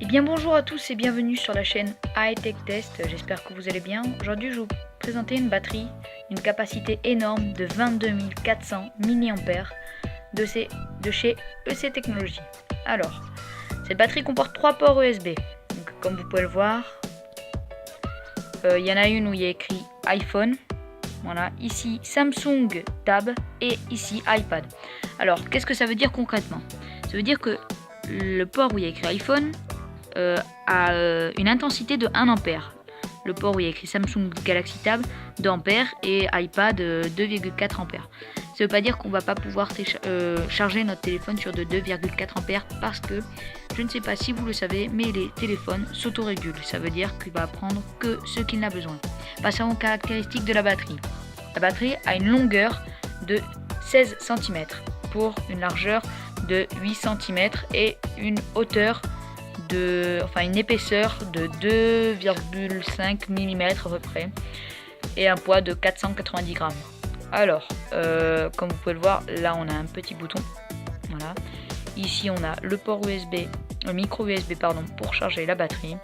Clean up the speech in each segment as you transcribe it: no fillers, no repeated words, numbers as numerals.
Eh bien bonjour à tous et bienvenue sur la chaîne High-Tech Test, j'espère que vous allez bien. Aujourd'hui je vais vous présenter une batterie d'une capacité énorme de 22 400 mAh de chez EC Technologies. Alors, cette batterie comporte 3 ports USB, donc, comme vous pouvez le voir, il y en a une où il y a écrit iPhone, voilà, ici Samsung Tab et ici iPad. Alors qu'est-ce que ça veut dire concrètement? Ça veut dire que le port où il y a écrit iPhone a une intensité de 1 ampère. Le port où il y a écrit Samsung Galaxy Tab 2 ampères et iPad 2,4 ampères. Ça veut pas dire qu'on va pas pouvoir charger notre téléphone sur de 2,4 ampères parce que je ne sais pas si vous le savez, mais les téléphones s'autorégulent. Ça veut dire qu'il va prendre que ce qu'il n'a besoin. Passons aux caractéristiques de la batterie. La batterie a une longueur de 16 cm pour une largeur de 8 cm et une hauteur une épaisseur de 2,5 mm à peu près et un poids de 490 grammes. Alors, comme vous pouvez le voir, là on a un petit bouton. Voilà. Ici on a le port USB, le micro USB pardon, pour charger la batterie.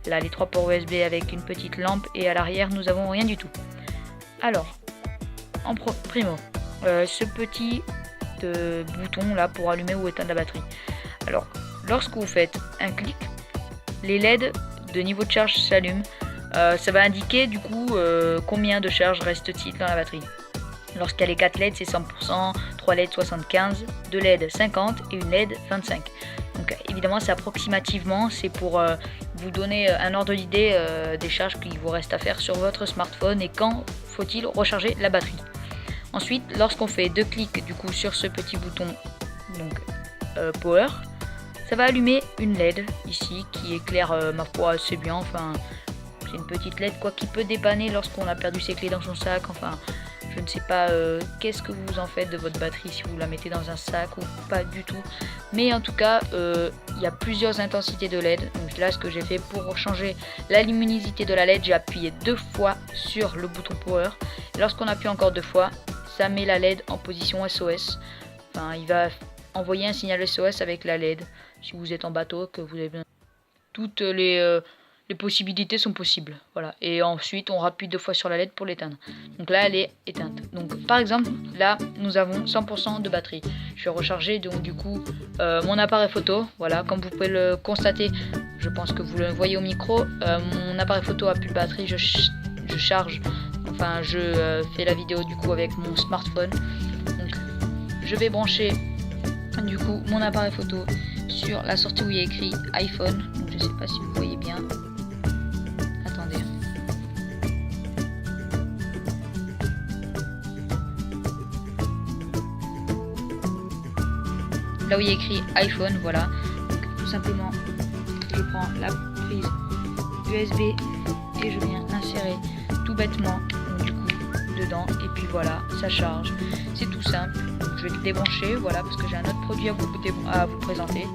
Là les 3 ports USB avec une petite lampe et à l'arrière nous avons rien du tout. Alors, en primo, ce petit bouton là pour allumer ou éteindre la batterie. Alors, lorsque vous faites un clic, les LED de niveau de charge s'allument. Ça va indiquer du coup combien de charge reste-t-il dans la batterie. Lorsqu'il y a les 4 LED, c'est 100%, 3 LED 75, 2 LED 50 et une LED 25. Donc évidemment c'est approximativement, c'est pour vous donner un ordre d'idée des charges qu'il vous reste à faire sur votre smartphone et quand faut-il recharger la batterie. Ensuite, lorsqu'on fait 2 clics du coup sur ce petit bouton donc Power, ça va allumer une LED ici qui éclaire ma foi assez bien. Enfin, c'est une petite LED quoi qui peut dépanner lorsqu'on a perdu ses clés dans son sac. Enfin, je ne sais pas qu'est-ce que vous en faites de votre batterie, si vous la mettez dans un sac ou pas du tout. Mais en tout cas, il y a plusieurs intensités de LED. Donc là, ce que j'ai fait pour changer la luminosité de la LED, j'ai appuyé 2 fois sur le bouton Power. Et lorsqu'on appuie encore 2 fois, ça met la LED en position SOS. Enfin, il va envoyer un signal SOS avec la LED. Si vous êtes en bateau, que vous avez besoin. Toutes les possibilités sont possibles. Voilà. Et ensuite, on rappuie 2 fois sur la LED pour l'éteindre. Donc là, elle est éteinte. Donc par exemple, là, nous avons 100% de batterie. Je vais recharger donc du coup mon appareil photo. Voilà, comme vous pouvez le constater, je pense que vous le voyez au micro. Mon appareil photo a plus de batterie. Je charge. Enfin, je fais la vidéo du coup avec mon smartphone. Donc, je vais brancher du coup mon appareil photo sur la sortie où il y a écrit iPhone. Donc, je sais pas si vous voyez bien. Attendez. Là où il y a écrit iPhone, voilà. Donc, tout simplement, je prends la prise USB et je viens l'insérer tout bêtement du coup dedans et puis voilà, ça charge. C'est tout simple. Donc, je vais le débrancher, voilà, parce que j'ai un autre produit à vous présenter.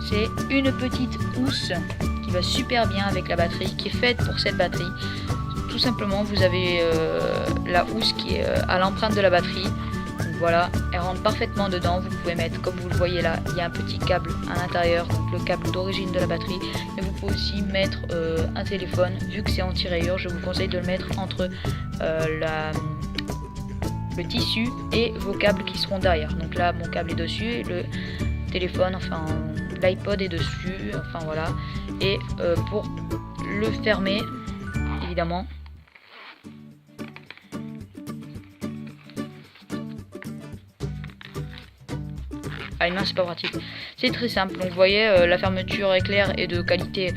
C'est une petite housse qui va super bien avec la batterie, qui est faite pour cette batterie. Tout simplement, vous avez la housse qui est à l'empreinte de la batterie. Donc voilà, elle rentre parfaitement dedans. Vous pouvez mettre, comme vous le voyez là, il y a un petit câble à l'intérieur, donc le câble d'origine de la batterie. Mais vous pouvez aussi mettre un téléphone. Vu que c'est anti-rayures, je vous conseille de le mettre entre le tissu et vos câbles qui seront derrière. Donc là, mon câble est dessus et le téléphone, enfin l'iPod est dessus, enfin voilà. Et pour le fermer, évidemment, une main c'est pas pratique. C'est très simple. Donc vous voyez, la fermeture éclair est de qualité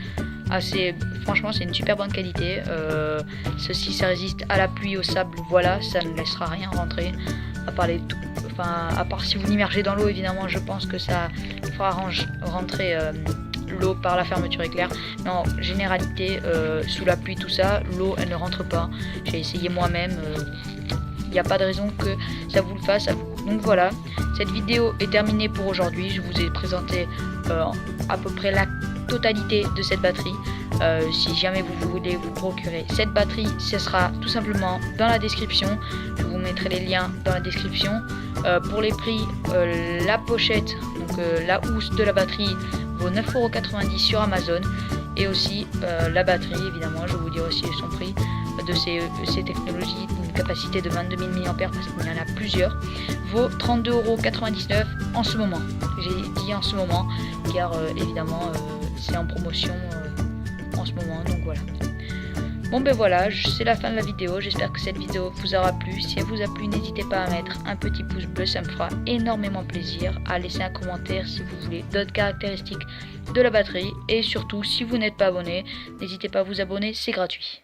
assez. Franchement, c'est une super bonne qualité. Ceci, ça résiste à la pluie, au sable. Voilà, ça ne laissera rien rentrer. À part si vous l'immergez dans l'eau, évidemment, je pense que ça fera rentrer l'eau par la fermeture éclair. Mais en généralité, sous la pluie, tout ça, l'eau, elle ne rentre pas. J'ai essayé moi-même. Il n'y a pas de raison que ça vous le fasse à vous. Donc voilà, cette vidéo est terminée pour aujourd'hui. Je vous ai présenté à peu près la totalité de cette batterie. Si jamais vous voulez vous procurer cette batterie, ce sera tout simplement dans la description. Je vous mettrai les liens dans la description. Pour les prix, la pochette, donc la housse de la batterie vaut 9,90 € sur Amazon. Et aussi la batterie, évidemment, je vais vous dire aussi son prix de ces technologies d'une capacité de 22 000 mAh, parce qu'il y en a plusieurs, vaut 32,99 € en ce moment. J'ai dit en ce moment car évidemment c'est en promotion en ce moment, donc voilà. Bon ben voilà, c'est la fin de la vidéo. J'espère que cette vidéo vous aura plu. Si elle vous a plu, n'hésitez pas à mettre un petit pouce bleu, ça me fera énormément plaisir. À laisser un commentaire si vous voulez d'autres caractéristiques de la batterie. Et surtout, si vous n'êtes pas abonné, n'hésitez pas à vous abonner, c'est gratuit.